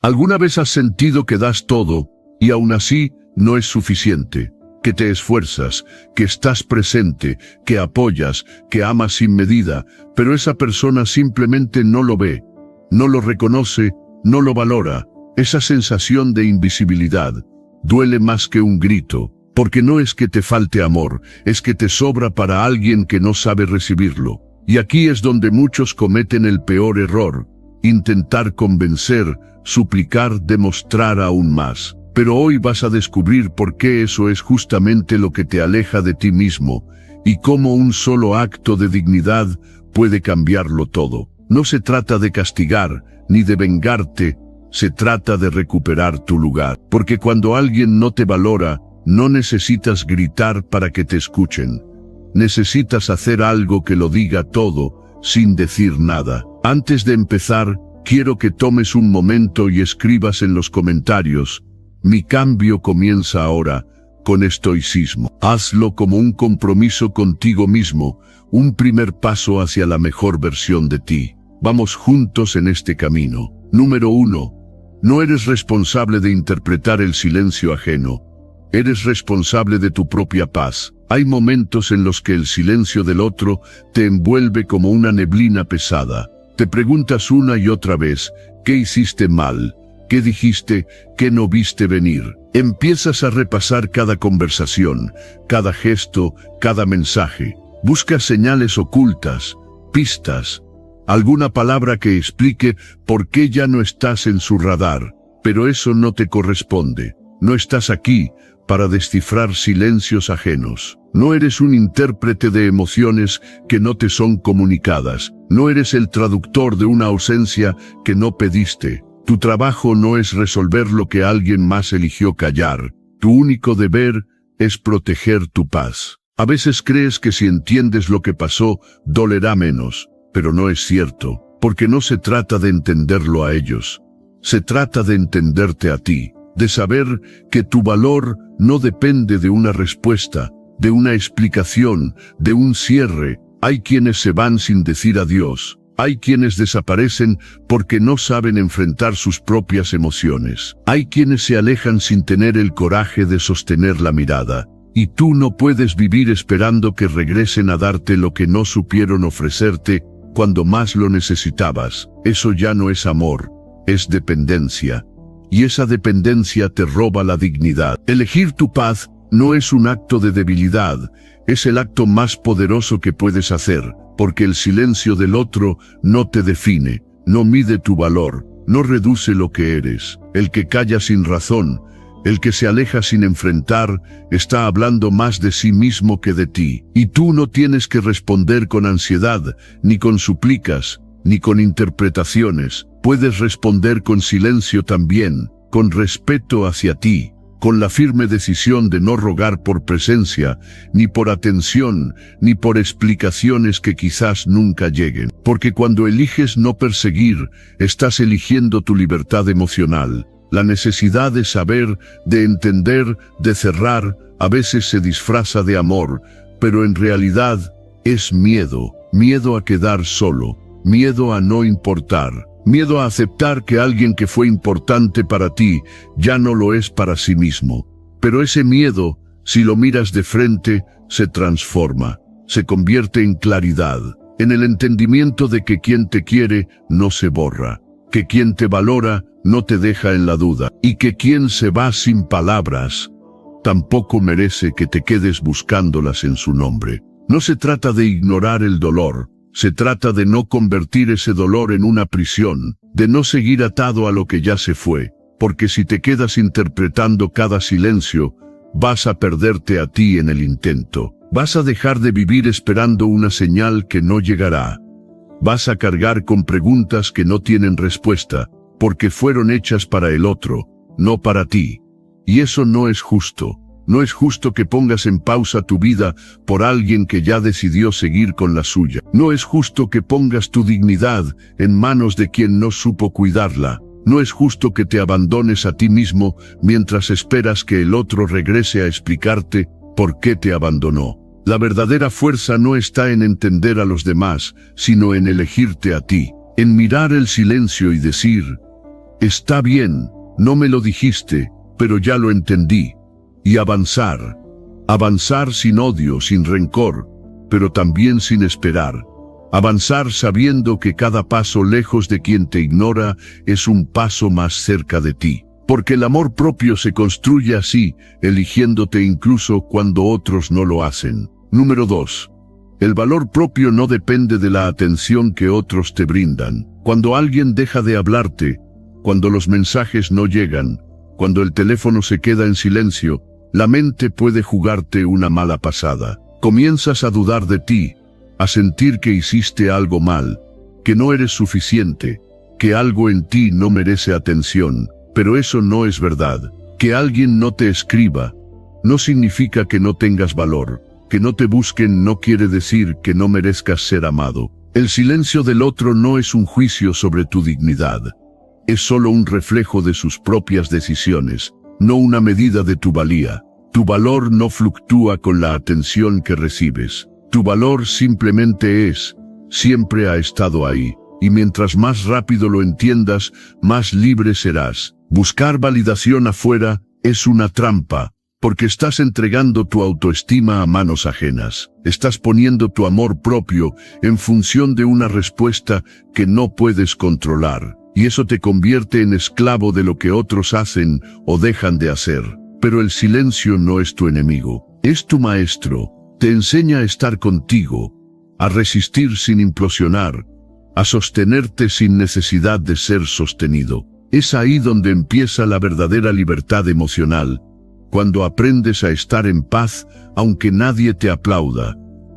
¿Alguna vez has sentido que das todo y aún así no es suficiente? Que te esfuerzas, que estás presente, que apoyas, que amas sin medida, pero esa persona simplemente no lo ve, no lo reconoce, no lo valora. Esa sensación de invisibilidad duele más que un grito, porque no es que te falte amor, es que te sobra para alguien que no sabe recibirlo. Y aquí es donde muchos cometen el peor error: intentar convencer, suplicar, demostrar aún más. Pero hoy vas a descubrir por qué eso es justamente lo que te aleja de ti mismo, y cómo un solo acto de dignidad puede cambiarlo todo. No se trata de castigar, ni de vengarte, se trata de recuperar tu lugar. Porque cuando alguien no te valora, no necesitas gritar para que te escuchen. Necesitas hacer algo que lo diga todo, sin decir nada. Antes de empezar, quiero que tomes un momento y escribas en los comentarios: mi cambio comienza ahora, con estoicismo. Hazlo como un compromiso contigo mismo, un primer paso hacia la mejor versión de ti. Vamos juntos en este camino. Número 1. No eres responsable de interpretar el silencio ajeno. Eres responsable de tu propia paz. Hay momentos en los que el silencio del otro te envuelve como una neblina pesada. Te preguntas una y otra vez: ¿qué hiciste mal? ¿Qué dijiste? ¿Qué no viste venir? Empiezas a repasar cada conversación, cada gesto, cada mensaje. Buscas señales ocultas, pistas, alguna palabra que explique por qué ya no estás en su radar. Pero eso no te corresponde. No estás aquí para descifrar silencios ajenos. No eres un intérprete de emociones que no te son comunicadas. No eres el traductor de una ausencia que no pediste. Tu trabajo no es resolver lo que alguien más eligió callar. Tu único deber es proteger tu paz. A veces crees que si entiendes lo que pasó, dolerá menos, pero no es cierto, porque no se trata de entenderlo a ellos. Se trata de entenderte a ti, de saber que tu valor no depende de una respuesta, de una explicación, de un cierre. Hay quienes se van sin decir adiós. Hay quienes desaparecen porque no saben enfrentar sus propias emociones. Hay quienes se alejan sin tener el coraje de sostener la mirada. Y tú no puedes vivir esperando que regresen a darte lo que no supieron ofrecerte cuando más lo necesitabas. Eso ya no es amor, es dependencia. Y esa dependencia te roba la dignidad. Elegir tu paz no es un acto de debilidad, es el acto más poderoso que puedes hacer. Porque el silencio del otro no te define, no mide tu valor, no reduce lo que eres. El que calla sin razón, el que se aleja sin enfrentar, está hablando más de sí mismo que de ti. Y tú no tienes que responder con ansiedad, ni con súplicas, ni con interpretaciones. Puedes responder con silencio también, con respeto hacia ti, con la firme decisión de no rogar por presencia, ni por atención, ni por explicaciones que quizás nunca lleguen. Porque cuando eliges no perseguir, estás eligiendo tu libertad emocional. La necesidad de saber, de entender, de cerrar, a veces se disfraza de amor, pero en realidad es miedo. Miedo a quedar solo, miedo a no importar. Miedo a aceptar que alguien que fue importante para ti ya no lo es para sí mismo. Pero ese miedo, si lo miras de frente, se transforma, se convierte en claridad, en el entendimiento de que quien te quiere no se borra, que quien te valora no te deja en la duda, y que quien se va sin palabras tampoco merece que te quedes buscándolas en su nombre. No se trata de ignorar el dolor. Se trata de no convertir ese dolor en una prisión, de no seguir atado a lo que ya se fue, porque si te quedas interpretando cada silencio, vas a perderte a ti en el intento. Vas a dejar de vivir esperando una señal que no llegará. Vas a cargar con preguntas que no tienen respuesta, porque fueron hechas para el otro, no para ti. Y eso no es justo. No es justo que pongas en pausa tu vida por alguien que ya decidió seguir con la suya. No es justo que pongas tu dignidad en manos de quien no supo cuidarla. No es justo que te abandones a ti mismo mientras esperas que el otro regrese a explicarte por qué te abandonó. La verdadera fuerza no está en entender a los demás, sino en elegirte a ti, en mirar el silencio y decir: Está bien, no me lo dijiste, pero ya lo entendí. Y avanzar. Avanzar sin odio, sin rencor, pero también sin esperar. Avanzar sabiendo que cada paso lejos de quien te ignora es un paso más cerca de ti. Porque el amor propio se construye así, eligiéndote incluso cuando otros no lo hacen. Número 2. El valor propio no depende de la atención que otros te brindan. Cuando alguien deja de hablarte, cuando los mensajes no llegan, cuando el teléfono se queda en silencio, la mente puede jugarte una mala pasada. Comienzas a dudar de ti, a sentir que hiciste algo mal, que no eres suficiente, que algo en ti no merece atención. Pero eso no es verdad. Que alguien no te escriba no significa que no tengas valor. Que no te busquen no quiere decir que no merezcas ser amado. El silencio del otro no es un juicio sobre tu dignidad. Es solo un reflejo de sus propias decisiones, no una medida de tu valía. Tu valor no fluctúa con la atención que recibes. Tu valor simplemente es, siempre ha estado ahí. Y mientras más rápido lo entiendas, más libre serás. Buscar validación afuera es una trampa, porque estás entregando tu autoestima a manos ajenas. Estás poniendo tu amor propio en función de una respuesta que no puedes controlar, y eso te convierte en esclavo de lo que otros hacen o dejan de hacer. Pero el silencio no es tu enemigo, es tu maestro. Te enseña a estar contigo, a resistir sin implosionar, a sostenerte sin necesidad de ser sostenido. Es ahí donde empieza la verdadera libertad emocional, cuando aprendes a estar en paz aunque nadie te aplauda,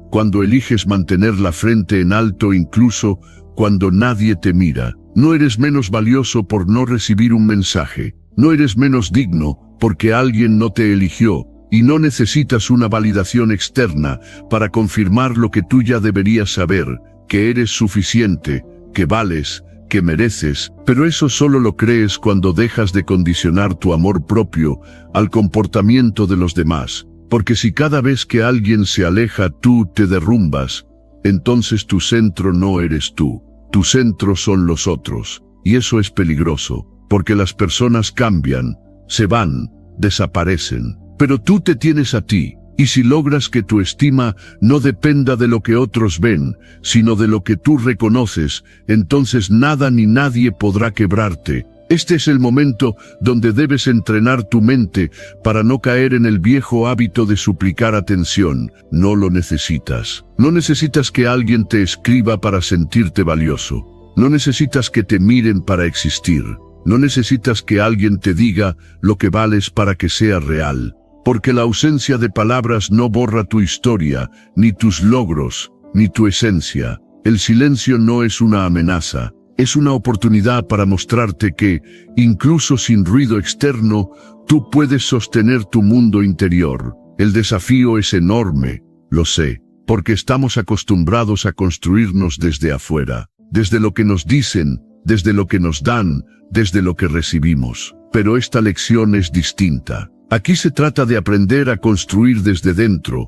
cuando eliges mantener la frente en alto incluso cuando nadie te mira. No eres menos valioso por no recibir un mensaje, no eres menos digno porque alguien no te eligió, y no necesitas una validación externa para confirmar lo que tú ya deberías saber, que eres suficiente, que vales, que mereces, pero eso solo lo crees cuando dejas de condicionar tu amor propio al comportamiento de los demás. Porque si cada vez que alguien se aleja tú te derrumbas, entonces tu centro no eres tú, tu centro son los otros. Y eso es peligroso, porque las personas cambian, se van, desaparecen, pero tú te tienes a ti. Y si logras que tu estima no dependa de lo que otros ven, sino de lo que tú reconoces, entonces nada ni nadie podrá quebrarte. Este es el momento donde debes entrenar tu mente para no caer en el viejo hábito de suplicar atención. No lo necesitas. No necesitas que alguien te escriba para sentirte valioso. No necesitas que te miren para existir. No necesitas que alguien te diga lo que vales para que sea real. Porque la ausencia de palabras no borra tu historia, ni tus logros, ni tu esencia. El silencio no es una amenaza, es una oportunidad para mostrarte que, incluso sin ruido externo, tú puedes sostener tu mundo interior. El desafío es enorme, lo sé, porque estamos acostumbrados a construirnos desde afuera, desde lo que nos dicen, desde lo que nos dan, desde lo que recibimos. Pero esta lección es distinta. Aquí se trata de aprender a construir desde dentro,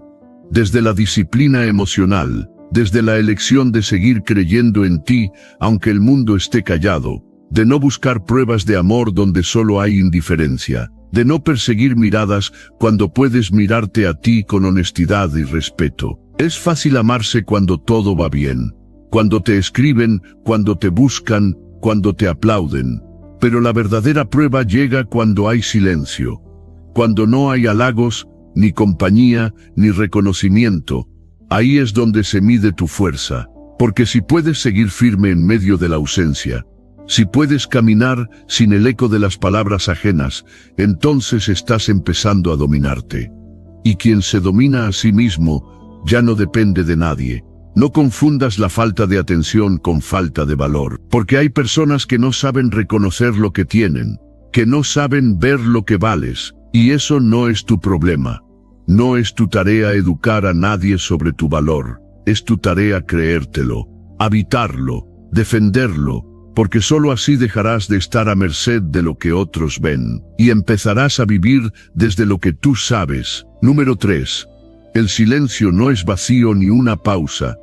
desde la disciplina emocional, desde la elección de seguir creyendo en ti, aunque el mundo esté callado, de no buscar pruebas de amor donde solo hay indiferencia, de no perseguir miradas cuando puedes mirarte a ti con honestidad y respeto. Es fácil amarse cuando todo va bien, cuando te escriben, cuando te buscan, cuando te aplauden, pero la verdadera prueba llega cuando hay silencio. Cuando no hay halagos, ni compañía, ni reconocimiento, ahí es donde se mide tu fuerza. Porque si puedes seguir firme en medio de la ausencia, si puedes caminar sin el eco de las palabras ajenas, entonces estás empezando a dominarte. Y quien se domina a sí mismo, ya no depende de nadie. No confundas la falta de atención con falta de valor, porque hay personas que no saben reconocer lo que tienen, que no saben ver lo que vales. Y eso no es tu problema. No es tu tarea educar a nadie sobre tu valor. Es tu tarea creértelo, habitarlo, defenderlo, porque sólo así dejarás de estar a merced de lo que otros ven, y empezarás a vivir desde lo que tú sabes. Número 3. El silencio no es vacío ni una pausa.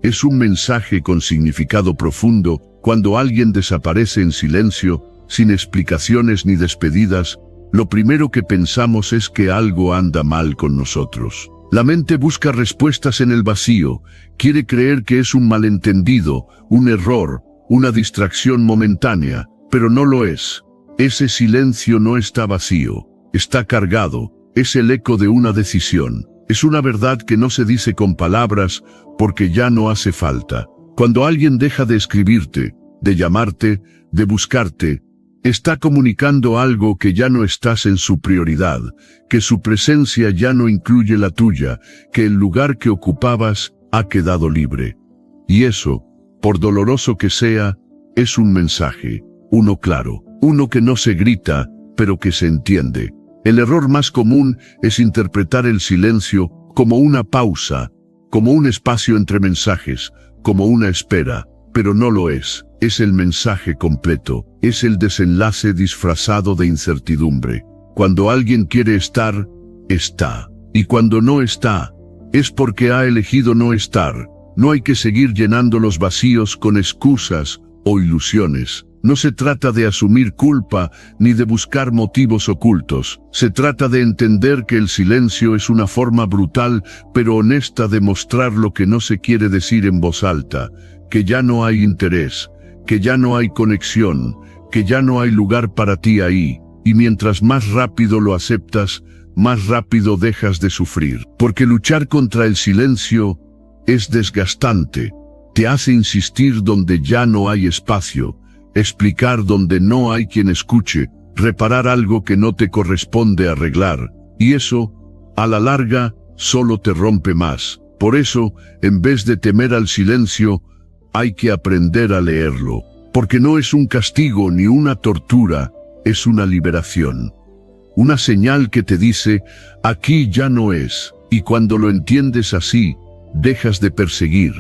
Es un mensaje con significado profundo. Cuando alguien desaparece en silencio, sin explicaciones ni despedidas, lo primero que pensamos es que algo anda mal con nosotros. La mente busca respuestas en el vacío, quiere creer que es un malentendido, un error, una distracción momentánea, pero no lo es. Ese silencio no está vacío, está cargado, es el eco de una decisión. Es una verdad que no se dice con palabras porque ya no hace falta. Cuando alguien deja de escribirte, de llamarte, de buscarte, está comunicando algo que ya no estás en su prioridad, que su presencia ya no incluye la tuya, que el lugar que ocupabas ha quedado libre. Y eso, por doloroso que sea, es un mensaje, uno claro, uno que no se grita, pero que se entiende. El error más común es interpretar el silencio como una pausa, como un espacio entre mensajes, como una espera, pero no lo es. Es el mensaje completo, es el desenlace disfrazado de incertidumbre. Cuando alguien quiere estar, está. Y cuando no está, es porque ha elegido no estar. No hay que seguir llenando los vacíos con excusas o ilusiones. No se trata de asumir culpa ni de buscar motivos ocultos. Se trata de entender que el silencio es una forma brutal pero honesta de mostrar lo que no se quiere decir en voz alta, que ya no hay interés, que ya no hay conexión, que ya no hay lugar para ti ahí, y mientras más rápido lo aceptas, más rápido dejas de sufrir. Porque luchar contra el silencio es desgastante, te hace insistir donde ya no hay espacio, explicar donde no hay quien escuche, reparar algo que no te corresponde arreglar, y eso, a la larga, solo te rompe más. Por eso, en vez de temer al silencio, hay que aprender a leerlo, porque no es un castigo ni una tortura, es una liberación. Una señal que te dice, aquí ya no es, y cuando lo entiendes así, dejas de perseguir,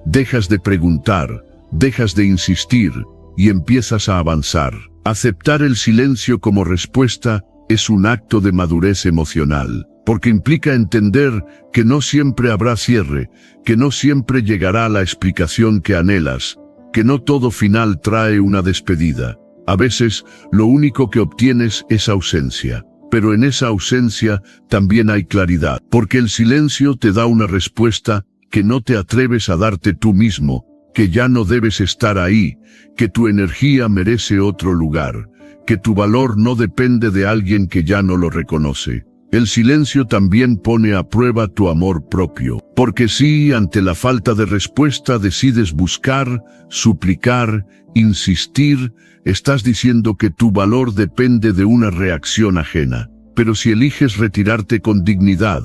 dejas de preguntar, dejas de insistir, y empiezas a avanzar. Aceptar el silencio como respuesta es un acto de madurez emocional, porque implica entender que no siempre habrá cierre, que no siempre llegará la explicación que anhelas, que no todo final trae una despedida. A veces, lo único que obtienes es ausencia, pero en esa ausencia también hay claridad, porque el silencio te da una respuesta que no te atreves a darte tú mismo, que ya no debes estar ahí, que tu energía merece otro lugar, que tu valor no depende de alguien que ya no lo reconoce. El silencio también pone a prueba tu amor propio, porque si ante la falta de respuesta decides buscar, suplicar, insistir, estás diciendo que tu valor depende de una reacción ajena. Pero si eliges retirarte con dignidad,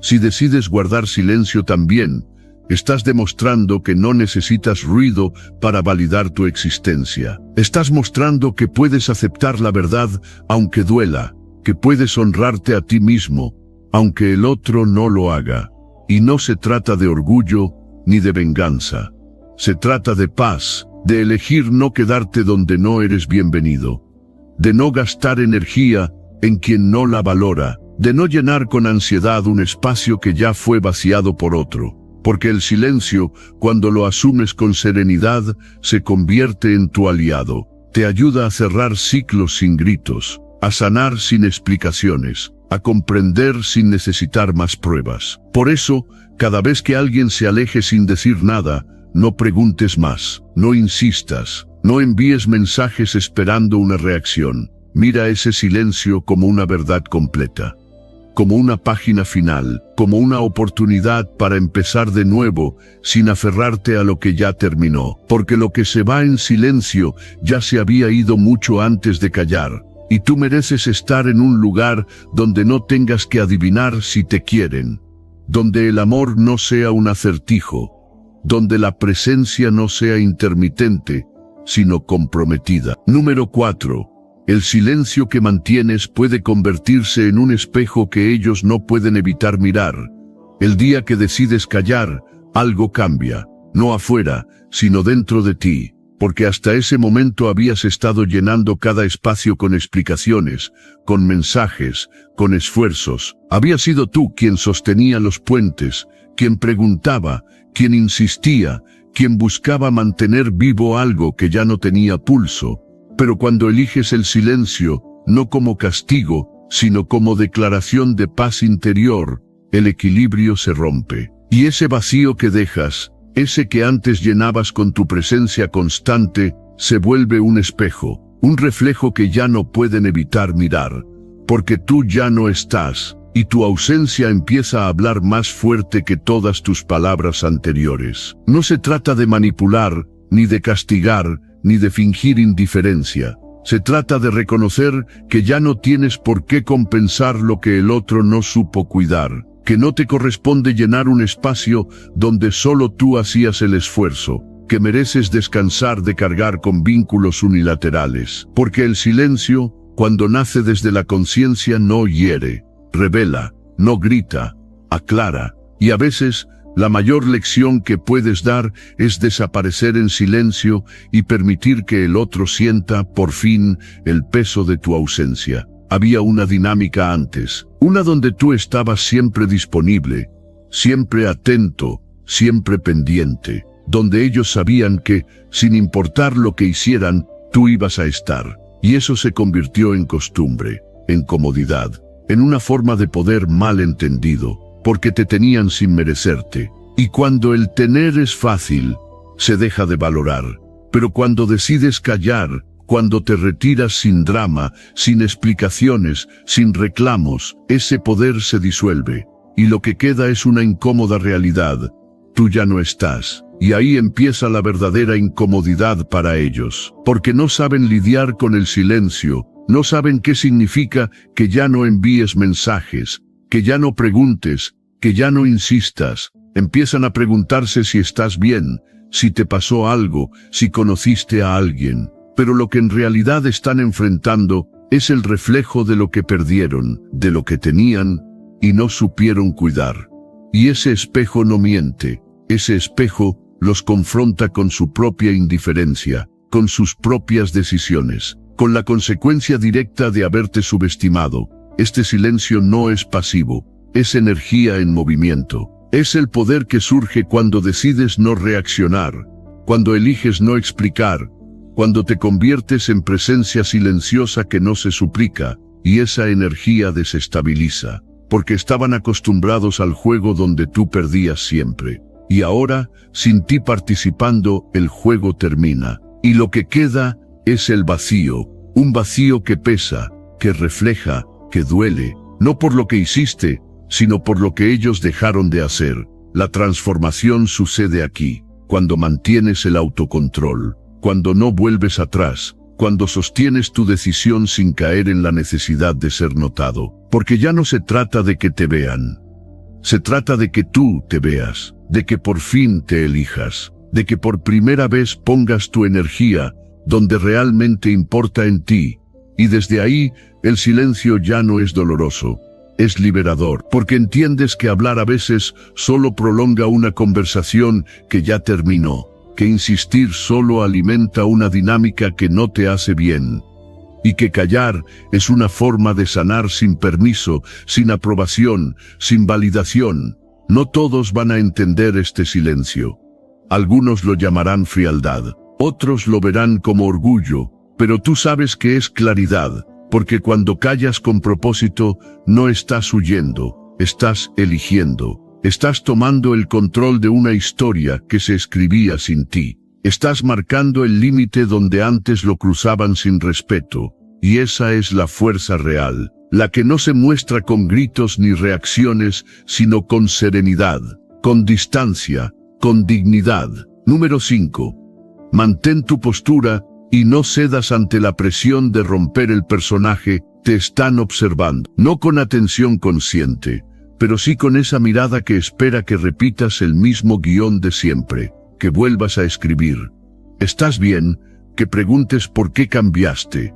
si decides guardar silencio también, estás demostrando que no necesitas ruido para validar tu existencia. Estás mostrando que puedes aceptar la verdad aunque duela, que puedes honrarte a ti mismo, aunque el otro no lo haga. Y no se trata de orgullo ni de venganza. Se trata de paz, de elegir no quedarte donde no eres bienvenido, de no gastar energía en quien no la valora, de no llenar con ansiedad un espacio que ya fue vaciado por otro. Porque el silencio, cuando lo asumes con serenidad, se convierte en tu aliado. Te ayuda a cerrar ciclos sin gritos, a sanar sin explicaciones, a comprender sin necesitar más pruebas. Por eso, cada vez que alguien se aleje sin decir nada, no preguntes más, no insistas, no envíes mensajes esperando una reacción. Mira ese silencio como una verdad completa, como una página final, como una oportunidad para empezar de nuevo, sin aferrarte a lo que ya terminó. Porque lo que se va en silencio ya se había ido mucho antes de callar. Y tú mereces estar en un lugar donde no tengas que adivinar si te quieren, donde el amor no sea un acertijo, donde la presencia no sea intermitente, sino comprometida. Número 4. El silencio que mantienes puede convertirse en un espejo que ellos no pueden evitar mirar. El día que decides callar, algo cambia, no afuera, sino dentro de ti. Porque hasta ese momento habías estado llenando cada espacio con explicaciones, con mensajes, con esfuerzos. Había sido tú quien sostenía los puentes, quien preguntaba, quien insistía, quien buscaba mantener vivo algo que ya no tenía pulso. Pero cuando eliges el silencio, no como castigo, sino como declaración de paz interior, el equilibrio se rompe. Y ese vacío que dejas, ese que antes llenabas con tu presencia constante, se vuelve un espejo, un reflejo que ya no pueden evitar mirar, porque tú ya no estás, y tu ausencia empieza a hablar más fuerte que todas tus palabras anteriores. No se trata de manipular, ni de castigar, ni de fingir indiferencia. Se trata de reconocer que ya no tienes por qué compensar lo que el otro no supo cuidar, que no te corresponde llenar un espacio donde solo tú hacías el esfuerzo, que mereces descansar de cargar con vínculos unilaterales, porque el silencio, cuando nace desde la conciencia, no hiere, revela, no grita, aclara, y a veces la mayor lección que puedes dar es desaparecer en silencio y permitir que el otro sienta, por fin, el peso de tu ausencia. Había una dinámica antes, una donde tú estabas siempre disponible, siempre atento, siempre pendiente, donde ellos sabían que, sin importar lo que hicieran, tú ibas a estar. Y eso se convirtió en costumbre, en comodidad, en una forma de poder mal entendido, porque te tenían sin merecerte. Y cuando el tener es fácil, se deja de valorar. Pero cuando decides callar, cuando te retiras sin drama, sin explicaciones, sin reclamos, ese poder se disuelve. Y lo que queda es una incómoda realidad. Tú ya no estás. Y ahí empieza la verdadera incomodidad para ellos, porque no saben lidiar con el silencio, no saben qué significa que ya no envíes mensajes, que ya no preguntes, que ya no insistas. Empiezan a preguntarse si estás bien, si te pasó algo, si conociste a alguien. Pero lo que en realidad están enfrentando es el reflejo de lo que perdieron, de lo que tenían y no supieron cuidar. Y ese espejo no miente, ese espejo los confronta con su propia indiferencia, con sus propias decisiones, con la consecuencia directa de haberte subestimado. Este silencio no es pasivo, es energía en movimiento. Es el poder que surge cuando decides no reaccionar, cuando eliges no explicar, cuando te conviertes en presencia silenciosa que no se suplica, y esa energía desestabiliza, porque estaban acostumbrados al juego donde tú perdías siempre. Y ahora, sin ti participando, el juego termina. Y lo que queda es el vacío, un vacío que pesa, que refleja, que duele, no por lo que hiciste, sino por lo que ellos dejaron de hacer. La transformación sucede aquí, cuando mantienes el autocontrol, cuando no vuelves atrás, cuando sostienes tu decisión sin caer en la necesidad de ser notado. Porque ya no se trata de que te vean. Se trata de que tú te veas, de que por fin te elijas, de que por primera vez pongas tu energía donde realmente importa en ti. Y desde ahí, el silencio ya no es doloroso, es liberador, porque entiendes que hablar a veces solo prolonga una conversación que ya terminó, que insistir solo alimenta una dinámica que no te hace bien, y que callar es una forma de sanar sin permiso, sin aprobación, sin validación. No todos van a entender este silencio. Algunos lo llamarán frialdad, otros lo verán como orgullo, pero tú sabes que es claridad, porque cuando callas con propósito, no estás huyendo, estás eligiendo, estás tomando el control de una historia que se escribía sin ti. Estás marcando el límite donde antes lo cruzaban sin respeto, y esa es la fuerza real, la que no se muestra con gritos ni reacciones, sino con serenidad, con distancia, con dignidad. Número 5. Mantén tu postura y no cedas ante la presión de romper el personaje. Te están observando, no con atención consciente, pero sí con esa mirada que espera que repitas el mismo guión de siempre, que vuelvas a escribir. ¿Estás bien? Que preguntes por qué cambiaste,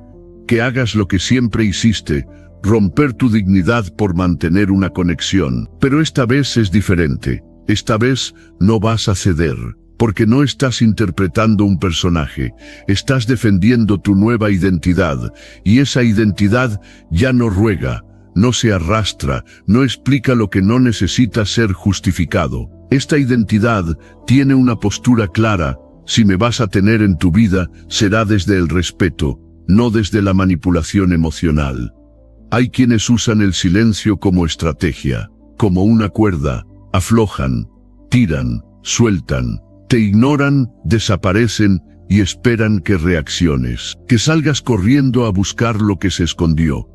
que hagas lo que siempre hiciste, romper tu dignidad por mantener una conexión. Pero esta vez es diferente. Esta vez no vas a ceder, porque no estás interpretando un personaje, estás defendiendo tu nueva identidad, y esa identidad ya no ruega, no se arrastra, no explica lo que no necesita ser justificado. Esta identidad tiene una postura clara: si me vas a tener en tu vida, será desde el respeto, no desde la manipulación emocional. Hay quienes usan el silencio como estrategia, como una cuerda, aflojan, tiran, sueltan, te ignoran, desaparecen y esperan que reacciones, que salgas corriendo a buscar lo que se escondió.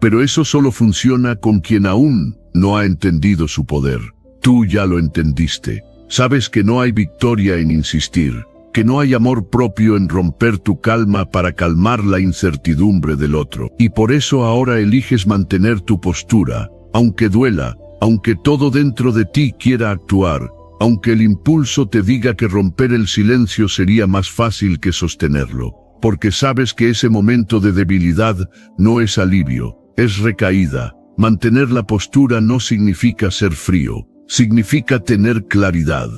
Pero eso solo funciona con quien aún no ha entendido su poder. Tú ya lo entendiste. Sabes que no hay victoria en insistir, que no hay amor propio en romper tu calma para calmar la incertidumbre del otro. Y por eso ahora eliges mantener tu postura, aunque duela, aunque todo dentro de ti quiera actuar, aunque el impulso te diga que romper el silencio sería más fácil que sostenerlo, porque sabes que ese momento de debilidad no es alivio, es recaída. Mantener la postura no significa ser frío, significa tener claridad.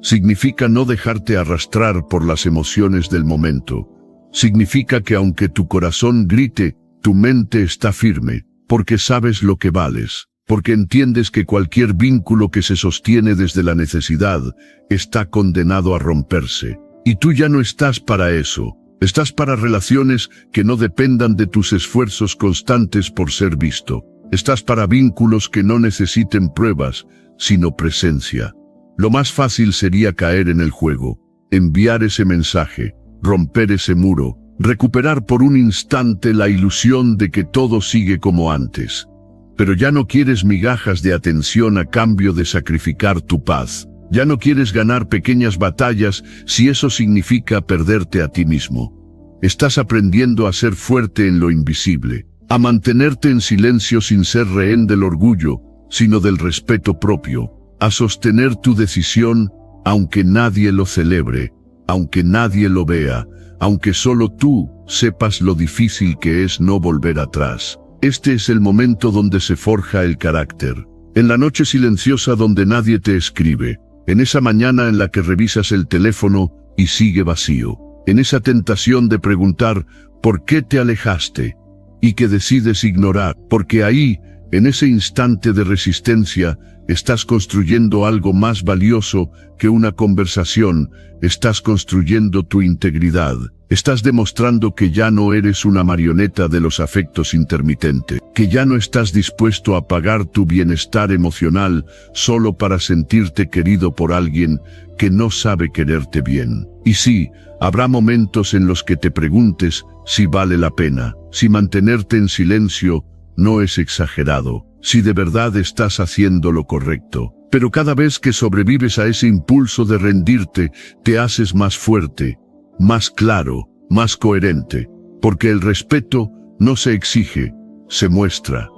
Significa no dejarte arrastrar por las emociones del momento. Significa que aunque tu corazón grite, tu mente está firme, porque sabes lo que vales, porque entiendes que cualquier vínculo que se sostiene desde la necesidad está condenado a romperse. Y tú ya no estás para eso. Estás para relaciones que no dependan de tus esfuerzos constantes por ser visto. Estás para vínculos que no necesiten pruebas, sino presencia. Lo más fácil sería caer en el juego, enviar ese mensaje, romper ese muro, recuperar por un instante la ilusión de que todo sigue como antes. Pero ya no quieres migajas de atención a cambio de sacrificar tu paz. Ya no quieres ganar pequeñas batallas si eso significa perderte a ti mismo. Estás aprendiendo a ser fuerte en lo invisible, a mantenerte en silencio sin ser rehén del orgullo, sino del respeto propio, a sostener tu decisión aunque nadie lo celebre, aunque nadie lo vea, aunque solo tú sepas lo difícil que es no volver atrás. Este es el momento donde se forja el carácter, en la noche silenciosa donde nadie te escribe, en esa mañana en la que revisas el teléfono y sigue vacío, en esa tentación de preguntar ¿por qué te alejaste? Y que decides ignorar, porque ahí, en ese instante de resistencia, estás construyendo algo más valioso que una conversación, estás construyendo tu integridad, estás demostrando que ya no eres una marioneta de los afectos intermitentes, que ya no estás dispuesto a pagar tu bienestar emocional solo para sentirte querido por alguien que no sabe quererte bien. Y sí, habrá momentos en los que te preguntes si vale la pena, si mantenerte en silencio no es exagerado, si de verdad estás haciendo lo correcto. Pero cada vez que sobrevives a ese impulso de rendirte, te haces más fuerte, más claro, más coherente, porque el respeto no se exige, se muestra.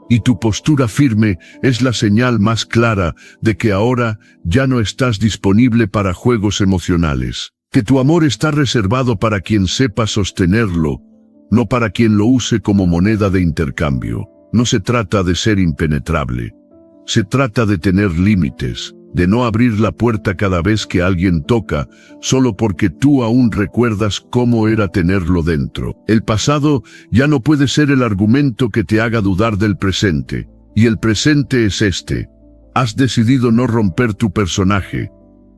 Y tu postura firme es la señal más clara de que ahora ya no estás disponible para juegos emocionales, que tu amor está reservado para quien sepa sostenerlo, no para quien lo use como moneda de intercambio. No se trata de ser impenetrable. Se trata de tener límites, de no abrir la puerta cada vez que alguien toca, solo porque tú aún recuerdas cómo era tenerlo dentro. El pasado ya no puede ser el argumento que te haga dudar del presente, y el presente es este. Has decidido no romper tu personaje,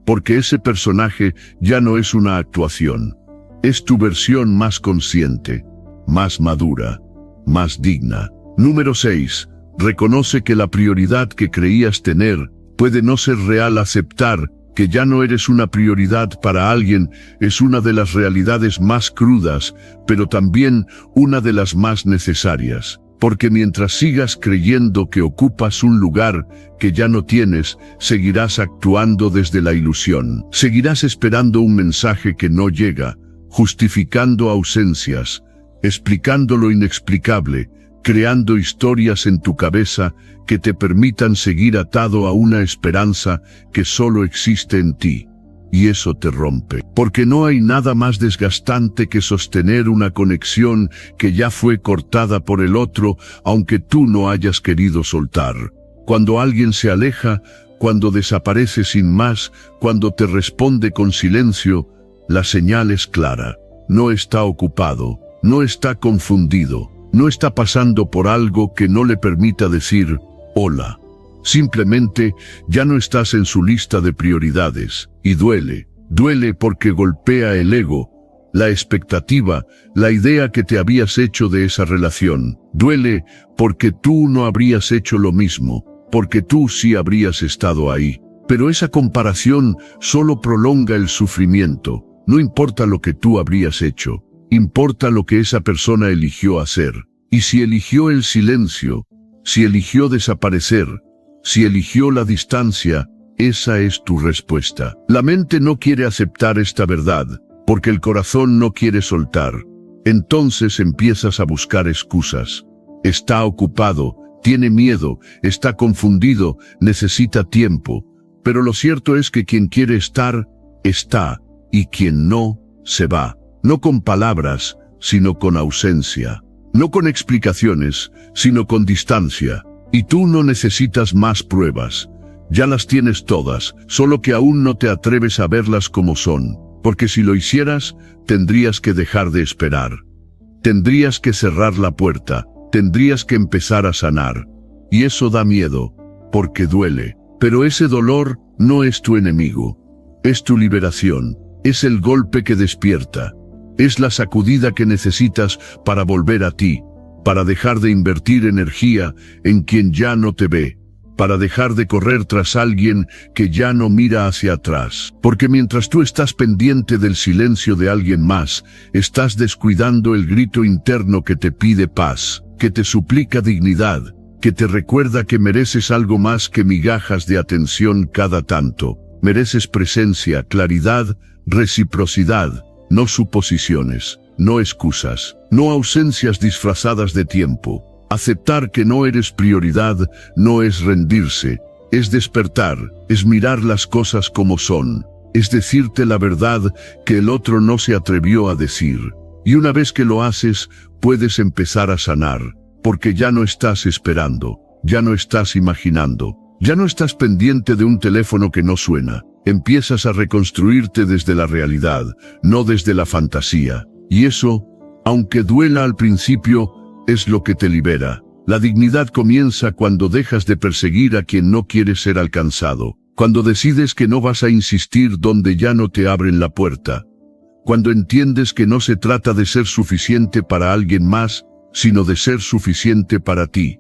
porque ese personaje ya no es una actuación. Es tu versión más consciente, más madura, más digna. Número 6. Reconoce que la prioridad que creías tener puede no ser real. Aceptar que ya no eres una prioridad para alguien es una de las realidades más crudas, pero también una de las más necesarias. Porque mientras sigas creyendo que ocupas un lugar que ya no tienes, seguirás actuando desde la ilusión. Seguirás esperando un mensaje que no llega, justificando ausencias, explicando lo inexplicable, creando historias en tu cabeza que te permitan seguir atado a una esperanza que solo existe en ti. Y eso te rompe, porque no hay nada más desgastante que sostener una conexión que ya fue cortada por el otro, aunque tú no hayas querido soltar. Cuando alguien se aleja, cuando desaparece sin más, cuando te responde con silencio, la señal es clara. No está ocupado, no está confundido, no está pasando por algo que no le permita decir hola. Simplemente ya no estás en su lista de prioridades, y duele porque golpea el ego, la expectativa, la idea que te habías hecho de esa relación. Duele porque tú no habrías hecho lo mismo, porque tú sí habrías estado ahí. Pero esa comparación solo prolonga el sufrimiento. No importa lo que tú habrías hecho, importa lo que esa persona eligió hacer. Y si eligió el silencio, si eligió desaparecer, si eligió la distancia, esa es tu respuesta. La mente no quiere aceptar esta verdad, porque el corazón no quiere soltar. Entonces empiezas a buscar excusas. Está ocupado, tiene miedo, está confundido, necesita tiempo. Pero lo cierto es que quien quiere estar, está, y quien no, se va. No con palabras, sino con ausencia. No con explicaciones, sino con distancia. Y tú no necesitas más pruebas. Ya las tienes todas, solo que aún no te atreves a verlas como son. Porque si lo hicieras, tendrías que dejar de esperar. Tendrías que cerrar la puerta, tendrías que empezar a sanar. Y eso da miedo, porque duele. Pero ese dolor no es tu enemigo. Es tu liberación, es el golpe que despierta. Es la sacudida que necesitas para volver a ti, para dejar de invertir energía en quien ya no te ve, para dejar de correr tras alguien que ya no mira hacia atrás. Porque mientras tú estás pendiente del silencio de alguien más, estás descuidando el grito interno que te pide paz, que te suplica dignidad, que te recuerda que mereces algo más que migajas de atención cada tanto. Mereces presencia, claridad, reciprocidad, no suposiciones, no excusas, no ausencias disfrazadas de tiempo. Aceptar que no eres prioridad no es rendirse, es despertar, es mirar las cosas como son, es decirte la verdad que el otro no se atrevió a decir. Y una vez que lo haces, puedes empezar a sanar, porque ya no estás esperando, ya no estás imaginando, ya no estás pendiente de un teléfono que no suena. Empiezas a reconstruirte desde la realidad, no desde la fantasía. Y eso, aunque duela al principio, es lo que te libera. La dignidad comienza cuando dejas de perseguir a quien no quiere ser alcanzado, cuando decides que no vas a insistir donde ya no te abren la puerta, cuando entiendes que no se trata de ser suficiente para alguien más, sino de ser suficiente para ti.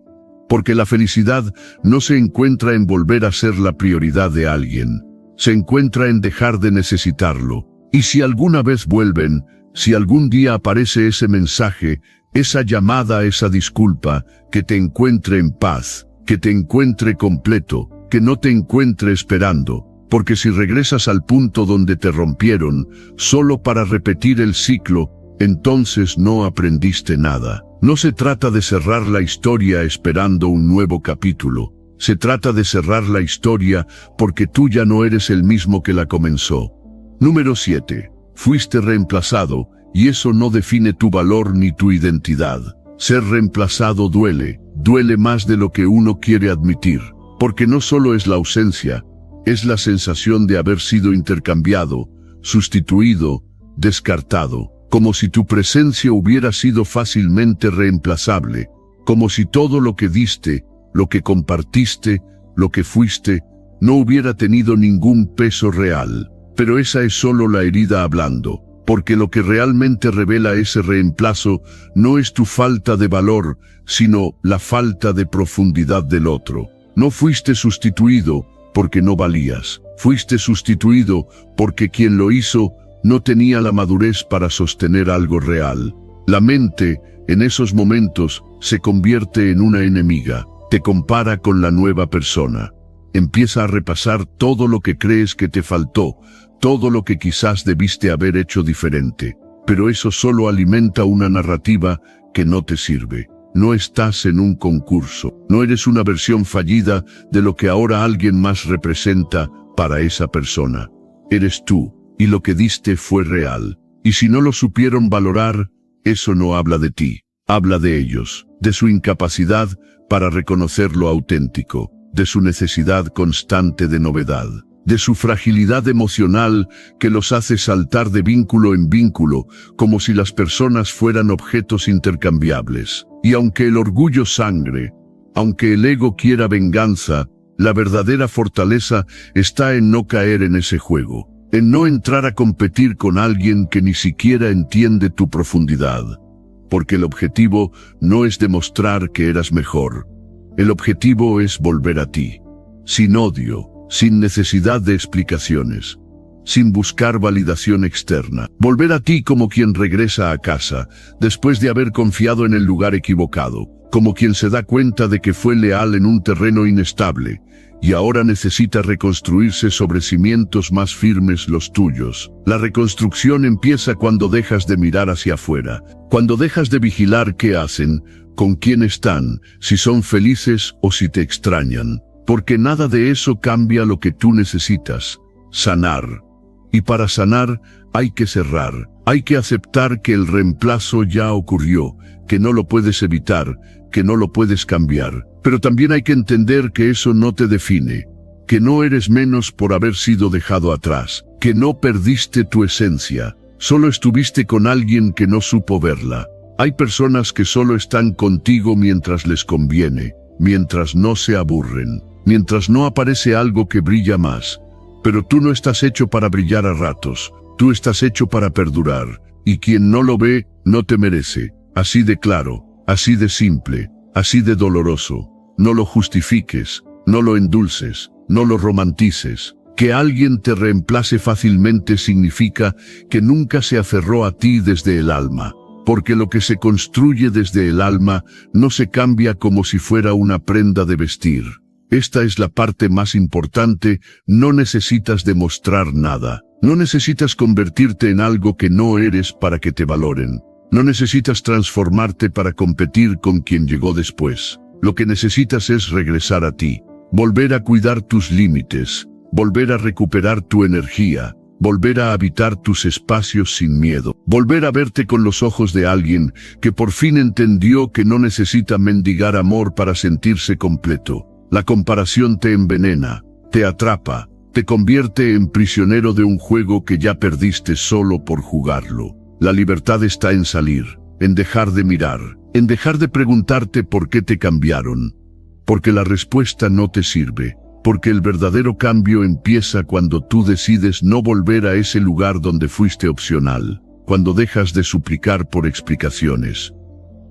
Porque la felicidad no se encuentra en volver a ser la prioridad de alguien. Se encuentra en dejar de necesitarlo. Y si alguna vez vuelven, si algún día aparece ese mensaje, esa llamada, esa disculpa, que te encuentre en paz, que te encuentre completo, que no te encuentre esperando. Porque si regresas al punto donde te rompieron, solo para repetir el ciclo, entonces no aprendiste nada. No se trata de cerrar la historia esperando un nuevo capítulo. Se trata de cerrar la historia porque tú ya no eres el mismo que la comenzó. Número 7. Fuiste reemplazado, y eso no define tu valor ni tu identidad. Ser reemplazado duele, duele más de lo que uno quiere admitir. Porque no solo es la ausencia, es la sensación de haber sido intercambiado, sustituido, descartado. Como si tu presencia hubiera sido fácilmente reemplazable. Como si todo lo que diste, lo que compartiste, lo que fuiste, no hubiera tenido ningún peso real. Pero esa es solo la herida hablando, porque lo que realmente revela ese reemplazo no es tu falta de valor, sino la falta de profundidad del otro. No fuiste sustituido porque no valías, fuiste sustituido porque quien lo hizo no tenía la madurez para sostener algo real. La mente, en esos momentos, se convierte en una enemiga. Te compara con la nueva persona. Empieza a repasar todo lo que crees que te faltó, todo lo que quizás debiste haber hecho diferente. Pero eso solo alimenta una narrativa que no te sirve. No estás en un concurso. No eres una versión fallida de lo que ahora alguien más representa para esa persona. Eres tú, y lo que diste fue real. Y si no lo supieron valorar, eso no habla de ti. Habla de ellos, de su incapacidad para reconocer lo auténtico, de su necesidad constante de novedad, de su fragilidad emocional que los hace saltar de vínculo en vínculo, como si las personas fueran objetos intercambiables. Y aunque el orgullo sangre, aunque el ego quiera venganza, la verdadera fortaleza está en no caer en ese juego. en no entrar a competir con alguien que ni siquiera entiende tu profundidad. Porque el objetivo no es demostrar que eras mejor. El objetivo es volver a ti. Sin odio, sin necesidad de explicaciones, sin buscar validación externa. Volver a ti como quien regresa a casa, después de haber confiado en el lugar equivocado, como quien se da cuenta de que fue leal en un terreno inestable, y ahora necesita reconstruirse sobre cimientos más firmes, los tuyos. La reconstrucción empieza cuando dejas de mirar hacia afuera, cuando dejas de vigilar qué hacen, con quién están, si son felices o si te extrañan. Porque nada de eso cambia lo que tú necesitas: sanar. Y para sanar hay que cerrar, hay que aceptar que el reemplazo ya ocurrió, que no lo puedes evitar, que no lo puedes cambiar. Pero también hay que entender que eso no te define, que no eres menos por haber sido dejado atrás, que no perdiste tu esencia, solo estuviste con alguien que no supo verla. Hay personas que solo están contigo mientras les conviene, mientras no se aburren, mientras no aparece algo que brilla más. Pero tú no estás hecho para brillar a ratos, tú estás hecho para perdurar, y quien no lo ve, no te merece. Así de claro, así de simple, así de doloroso. No lo justifiques, no lo endulces, no lo romantices. Que alguien te reemplace fácilmente significa que nunca se aferró a ti desde el alma, porque lo que se construye desde el alma no se cambia como si fuera una prenda de vestir. Esta es la parte más importante: no necesitas demostrar nada, no necesitas convertirte en algo que no eres para que te valoren, no necesitas transformarte para competir con quien llegó después. Lo que necesitas es regresar a ti, volver a cuidar tus límites, volver a recuperar tu energía, volver a habitar tus espacios sin miedo, volver a verte con los ojos de alguien que por fin entendió que no necesita mendigar amor para sentirse completo. La comparación te envenena, te atrapa, te convierte en prisionero de un juego que ya perdiste solo por jugarlo. La libertad está en salir, en dejar de mirar, en dejar de preguntarte por qué te cambiaron. Porque la respuesta no te sirve, porque el verdadero cambio empieza cuando tú decides no volver a ese lugar donde fuiste opcional, cuando dejas de suplicar por explicaciones,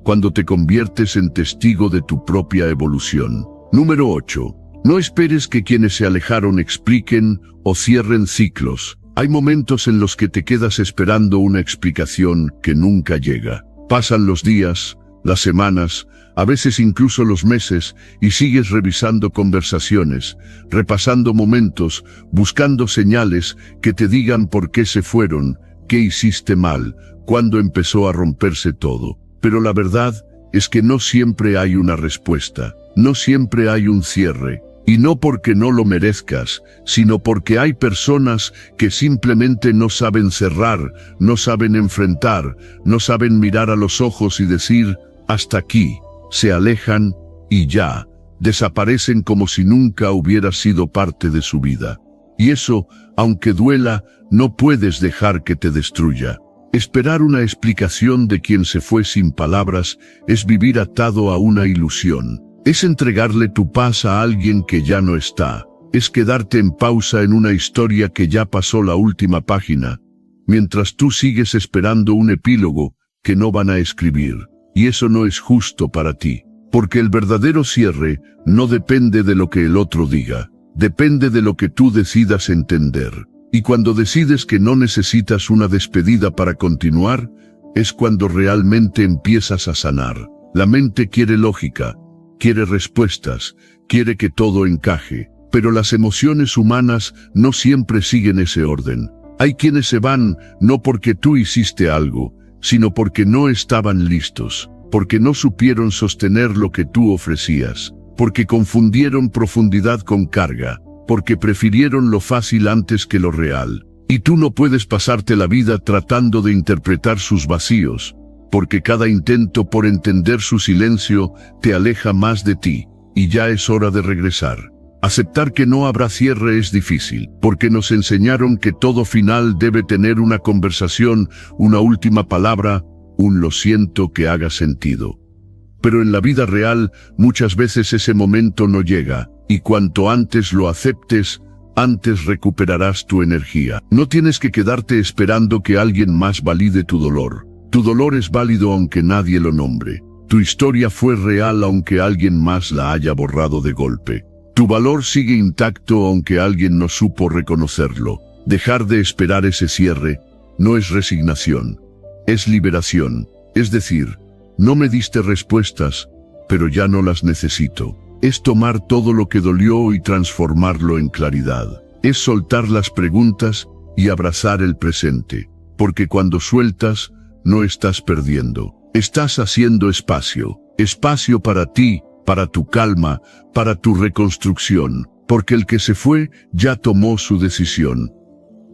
cuando te conviertes en testigo de tu propia evolución. Número 8. No esperes que quienes se alejaron expliquen o cierren ciclos. Hay momentos en los que te quedas esperando una explicación que nunca llega. Pasan los días, las semanas, a veces incluso los meses, y sigues revisando conversaciones, repasando momentos, buscando señales que te digan por qué se fueron, qué hiciste mal, cuándo empezó a romperse todo. Pero la verdad es que no siempre hay una respuesta, no siempre hay un cierre, y no porque no lo merezcas, sino porque hay personas que simplemente no saben cerrar, no saben enfrentar, no saben mirar a los ojos y decir: hasta aquí. Se alejan y ya, desaparecen como si nunca hubiera sido parte de su vida. Y eso, aunque duela, no puedes dejar que te destruya. Esperar una explicación de quien se fue sin palabras es vivir atado a una ilusión. Es entregarle tu paz a alguien que ya no está. Es quedarte en pausa en una historia que ya pasó la última página, mientras tú sigues esperando un epílogo que no van a escribir. Y eso no es justo para ti, porque el verdadero cierre no depende de lo que el otro diga, depende de lo que tú decidas entender. Y cuando decides que no necesitas una despedida para continuar, es cuando realmente empiezas a sanar. La mente quiere lógica, quiere respuestas, quiere que todo encaje, pero las emociones humanas no siempre siguen ese orden. Hay quienes se van no porque tú hiciste algo, sino porque no estaban listos, porque no supieron sostener lo que tú ofrecías, porque confundieron profundidad con carga, porque prefirieron lo fácil antes que lo real. Y tú no puedes pasarte la vida tratando de interpretar sus vacíos, porque cada intento por entender su silencio te aleja más de ti, y ya es hora de regresar. Aceptar que no habrá cierre es difícil, porque nos enseñaron que todo final debe tener una conversación, una última palabra, un lo siento que haga sentido. Pero en la vida real, muchas veces ese momento no llega, y cuanto antes lo aceptes, antes recuperarás tu energía. No tienes que quedarte esperando que alguien más valide tu dolor. Tu dolor es válido aunque nadie lo nombre. Tu historia fue real aunque alguien más la haya borrado de golpe. Tu valor sigue intacto aunque alguien no supo reconocerlo. Dejar de esperar ese cierre no es resignación, es liberación. Es decir, no me diste respuestas, pero ya no las necesito. Es tomar todo lo que dolió y transformarlo en claridad. Es soltar las preguntas y abrazar el presente. Porque cuando sueltas, no estás perdiendo. Estás haciendo espacio. Espacio para ti, para tu calma, para tu reconstrucción. Porque el que se fue ya tomó su decisión.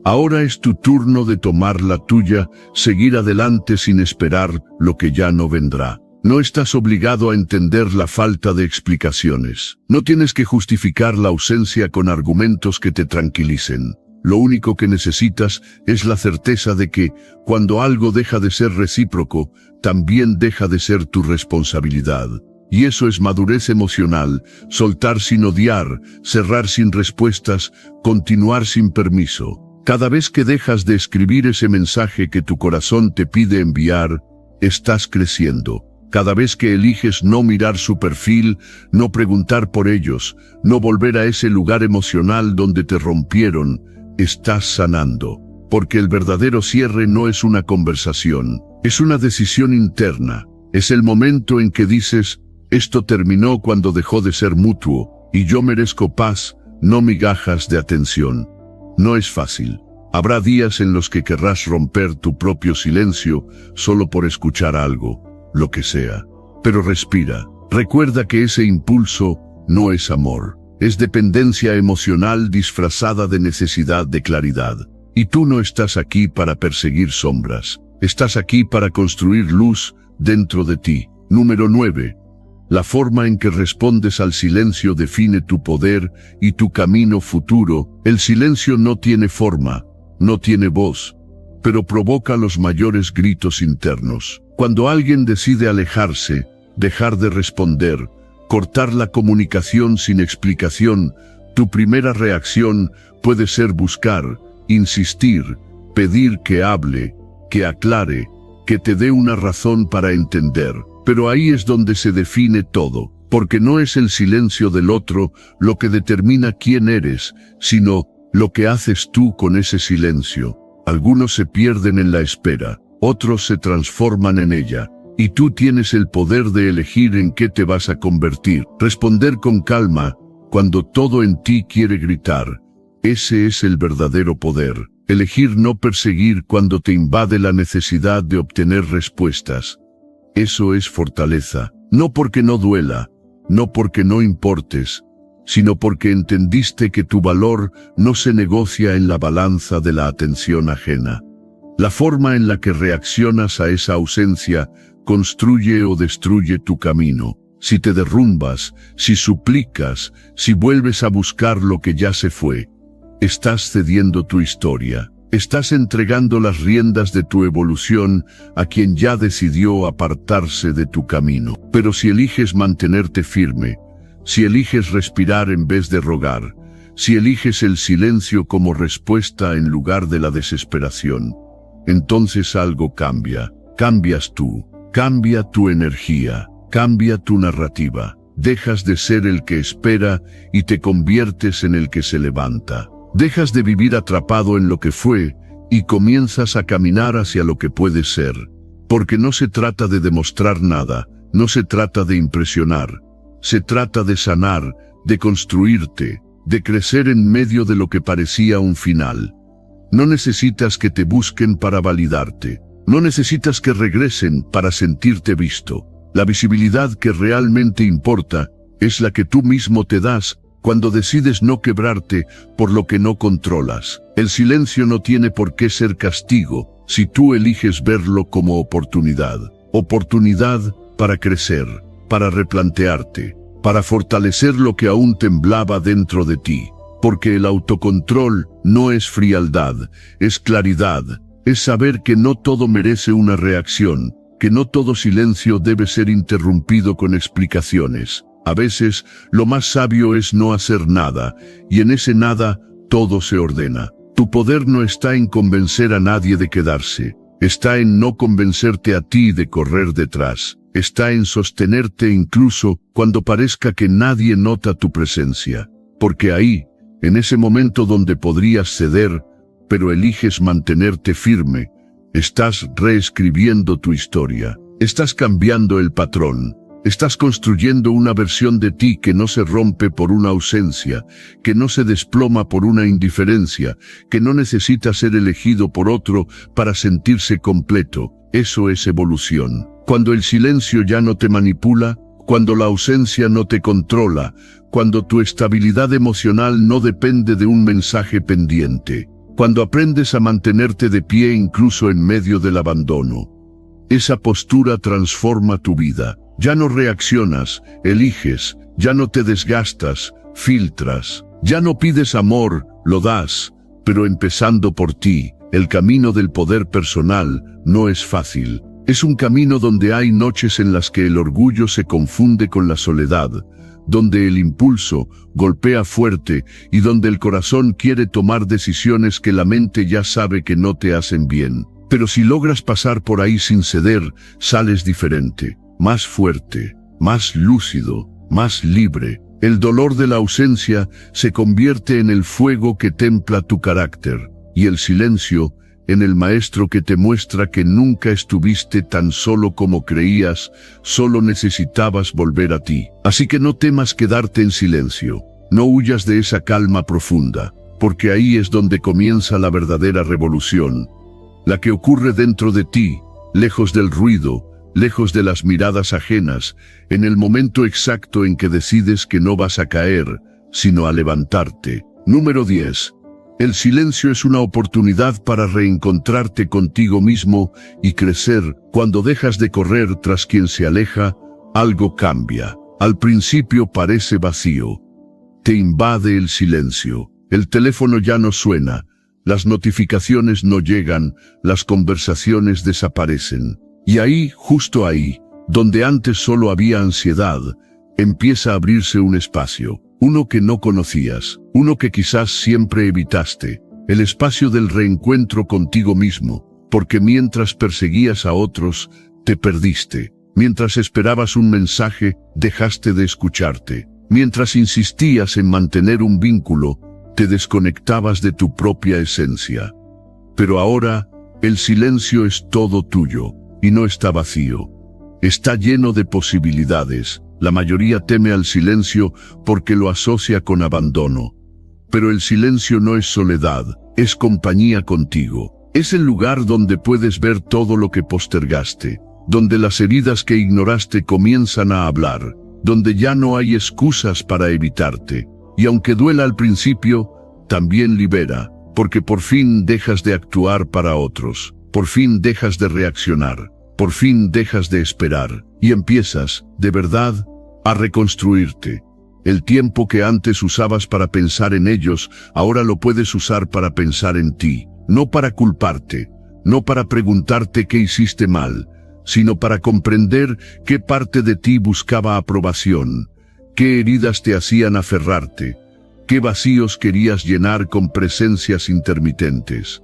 Ahora es tu turno de tomar la tuya, seguir adelante sin esperar lo que ya no vendrá. No estás obligado a entender la falta de explicaciones. No tienes que justificar la ausencia con argumentos que te tranquilicen. Lo único que necesitas es la certeza de que, cuando algo deja de ser recíproco, también deja de ser tu responsabilidad. Y eso es madurez emocional, soltar sin odiar, cerrar sin respuestas, continuar sin permiso. Cada vez que dejas de escribir ese mensaje que tu corazón te pide enviar, estás creciendo. Cada vez que eliges no mirar su perfil, no preguntar por ellos, no volver a ese lugar emocional donde te rompieron, estás sanando. Porque el verdadero cierre no es una conversación, es una decisión interna. Es el momento en que dices, esto terminó cuando dejó de ser mutuo, y yo merezco paz, no migajas de atención. No es fácil. Habrá días en los que querrás romper tu propio silencio solo por escuchar algo, lo que sea. Pero respira. Recuerda que ese impulso no es amor. Es dependencia emocional disfrazada de necesidad de claridad. Y tú no estás aquí para perseguir sombras. Estás aquí para construir luz dentro de ti. Número 9. La forma en que respondes al silencio define tu poder y tu camino futuro. El silencio no tiene forma, no tiene voz, pero provoca los mayores gritos internos. Cuando alguien decide alejarse, dejar de responder, cortar la comunicación sin explicación, tu primera reacción puede ser buscar, insistir, pedir que hable, que aclare, que te dé una razón para entender. Pero ahí es donde se define todo, porque no es el silencio del otro lo que determina quién eres, sino lo que haces tú con ese silencio. Algunos se pierden en la espera, otros se transforman en ella, y tú tienes el poder de elegir en qué te vas a convertir. Responder con calma, cuando todo en ti quiere gritar. Ese es el verdadero poder. Elegir no perseguir cuando te invade la necesidad de obtener respuestas. Eso es fortaleza, no porque no duela, no porque no importes, sino porque entendiste que tu valor no se negocia en la balanza de la atención ajena. La forma en la que reaccionas a esa ausencia construye o destruye tu camino. Si te derrumbas, si suplicas, si vuelves a buscar lo que ya se fue, estás cediendo tu historia. Estás entregando las riendas de tu evolución a quien ya decidió apartarse de tu camino. Pero si eliges mantenerte firme, si eliges respirar en vez de rogar, si eliges el silencio como respuesta en lugar de la desesperación, entonces algo cambia. Cambias tú, cambia tu energía, cambia tu narrativa. Dejas de ser el que espera y te conviertes en el que se levanta. Dejas de vivir atrapado en lo que fue y comienzas a caminar hacia lo que puede ser. Porque no se trata de demostrar nada, no se trata de impresionar. Se trata de sanar, de construirte, de crecer en medio de lo que parecía un final. No necesitas que te busquen para validarte. No necesitas que regresen para sentirte visto. La visibilidad que realmente importa es la que tú mismo te das cuando decides no quebrarte por lo que no controlas. El silencio no tiene por qué ser castigo si tú eliges verlo como oportunidad. Oportunidad para crecer, para replantearte, para fortalecer lo que aún temblaba dentro de ti. Porque el autocontrol no es frialdad, es claridad, es saber que no todo merece una reacción, que no todo silencio debe ser interrumpido con explicaciones. A veces, lo más sabio es no hacer nada, y en ese nada, todo se ordena. Tu poder no está en convencer a nadie de quedarse. Está en no convencerte a ti de correr detrás. Está en sostenerte incluso cuando parezca que nadie nota tu presencia. Porque ahí, en ese momento donde podrías ceder, pero eliges mantenerte firme, estás reescribiendo tu historia. Estás cambiando el patrón. Estás construyendo una versión de ti que no se rompe por una ausencia, que no se desploma por una indiferencia, que no necesita ser elegido por otro para sentirse completo. Eso es evolución. Cuando el silencio ya no te manipula, cuando la ausencia no te controla, cuando tu estabilidad emocional no depende de un mensaje pendiente, cuando aprendes a mantenerte de pie incluso en medio del abandono. Esa postura transforma tu vida. Ya no reaccionas, eliges, ya no te desgastas, filtras, ya no pides amor, lo das, pero empezando por ti. El camino del poder personal no es fácil. Es un camino donde hay noches en las que el orgullo se confunde con la soledad, donde el impulso golpea fuerte y donde el corazón quiere tomar decisiones que la mente ya sabe que no te hacen bien. Pero si logras pasar por ahí sin ceder, sales diferente, más fuerte, más lúcido, más libre. El dolor de la ausencia se convierte en el fuego que templa tu carácter, y el silencio en el maestro que te muestra que nunca estuviste tan solo como creías, solo necesitabas volver a ti. Así que no temas quedarte en silencio, no huyas de esa calma profunda, porque ahí es donde comienza la verdadera revolución, la que ocurre dentro de ti, lejos del ruido, lejos de las miradas ajenas, en el momento exacto en que decides que no vas a caer, sino a levantarte. Número 10. El silencio es una oportunidad para reencontrarte contigo mismo y crecer. Cuando dejas de correr tras quien se aleja, algo cambia. Al principio parece vacío. Te invade el silencio. El teléfono ya no suena, las notificaciones no llegan, las conversaciones desaparecen. Y ahí, justo ahí, donde antes solo había ansiedad, empieza a abrirse un espacio. Uno que no conocías, uno que quizás siempre evitaste, el espacio del reencuentro contigo mismo, porque mientras perseguías a otros, te perdiste. Mientras esperabas un mensaje, dejaste de escucharte. Mientras insistías en mantener un vínculo, te desconectabas de tu propia esencia. Pero ahora, el silencio es todo tuyo, y no está vacío. Está lleno de posibilidades. La mayoría teme al silencio porque lo asocia con abandono. Pero el silencio no es soledad, es compañía contigo. Es el lugar donde puedes ver todo lo que postergaste, donde las heridas que ignoraste comienzan a hablar, donde ya no hay excusas para evitarte. Y aunque duela al principio, también libera, porque por fin dejas de actuar para otros, por fin dejas de reaccionar, por fin dejas de esperar, y empiezas, de verdad, a reconstruirte. El tiempo que antes usabas para pensar en ellos, ahora lo puedes usar para pensar en ti, no para culparte, no para preguntarte qué hiciste mal, sino para comprender qué parte de ti buscaba aprobación, qué heridas te hacían aferrarte, qué vacíos querías llenar con presencias intermitentes.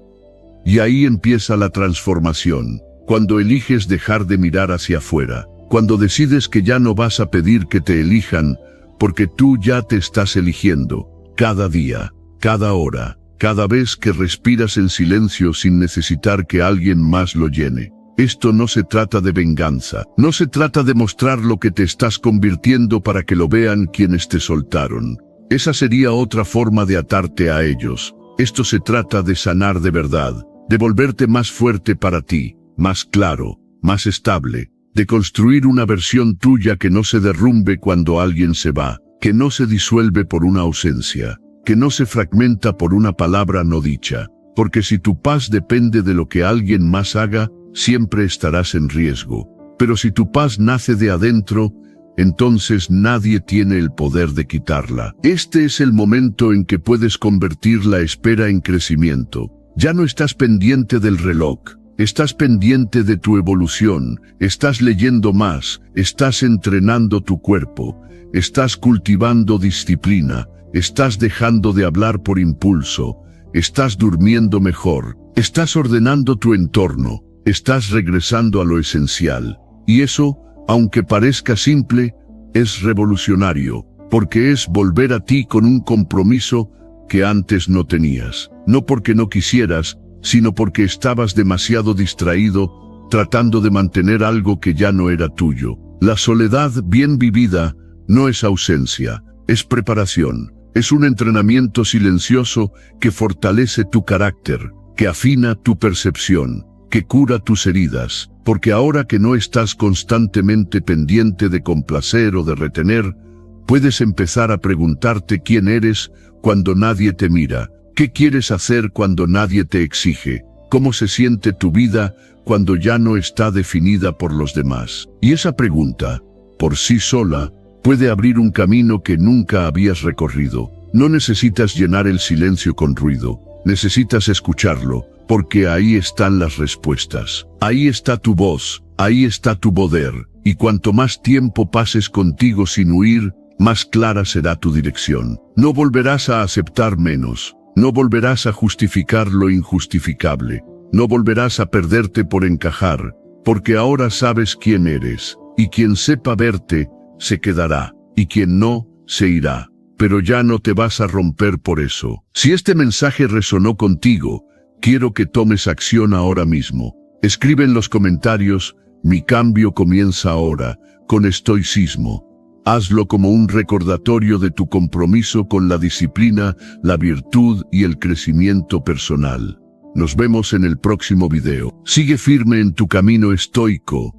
Y ahí empieza la transformación, cuando eliges dejar de mirar hacia afuera, cuando decides que ya no vas a pedir que te elijan, porque tú ya te estás eligiendo, cada día, cada hora, cada vez que respiras en silencio sin necesitar que alguien más lo llene. Esto no se trata de venganza, no se trata de mostrar lo que te estás convirtiendo para que lo vean quienes te soltaron. Esa sería otra forma de atarte a ellos. Esto se trata de sanar de verdad, de volverte más fuerte para ti, más claro, más estable, de construir una versión tuya que no se derrumbe cuando alguien se va, que no se disuelve por una ausencia, que no se fragmenta por una palabra no dicha, porque si tu paz depende de lo que alguien más haga, siempre estarás en riesgo. Pero si tu paz nace de adentro, entonces nadie tiene el poder de quitarla. Este es el momento en que puedes convertir la espera en crecimiento. Ya no estás pendiente del reloj. Estás pendiente de tu evolución, estás leyendo más, estás entrenando tu cuerpo, estás cultivando disciplina, estás dejando de hablar por impulso, estás durmiendo mejor, estás ordenando tu entorno, estás regresando a lo esencial. Y eso, aunque parezca simple, es revolucionario, porque es volver a ti con un compromiso que antes no tenías. No porque no quisieras, sino porque estabas demasiado distraído, tratando de mantener algo que ya no era tuyo. La soledad bien vivida no es ausencia, es preparación. Es un entrenamiento silencioso que fortalece tu carácter, que afina tu percepción, que cura tus heridas, porque ahora que no estás constantemente pendiente de complacer o de retener, puedes empezar a preguntarte quién eres cuando nadie te mira, qué quieres hacer cuando nadie te exige, cómo se siente tu vida cuando ya no está definida por los demás. Y esa pregunta, por sí sola, puede abrir un camino que nunca habías recorrido. No necesitas llenar el silencio con ruido, necesitas escucharlo, porque ahí están las respuestas. Ahí está tu voz, ahí está tu poder, y cuanto más tiempo pases contigo sin huir, más clara será tu dirección. No volverás a aceptar menos, no volverás a justificar lo injustificable, no volverás a perderte por encajar, porque ahora sabes quién eres, y quien sepa verte, se quedará, y quien no, se irá. Pero ya no te vas a romper por eso. Si este mensaje resonó contigo, quiero que tomes acción ahora mismo. Escribe en los comentarios, mi cambio comienza ahora, con estoicismo. Hazlo como un recordatorio de tu compromiso con la disciplina, la virtud y el crecimiento personal. Nos vemos en el próximo video. Sigue firme en tu camino estoico.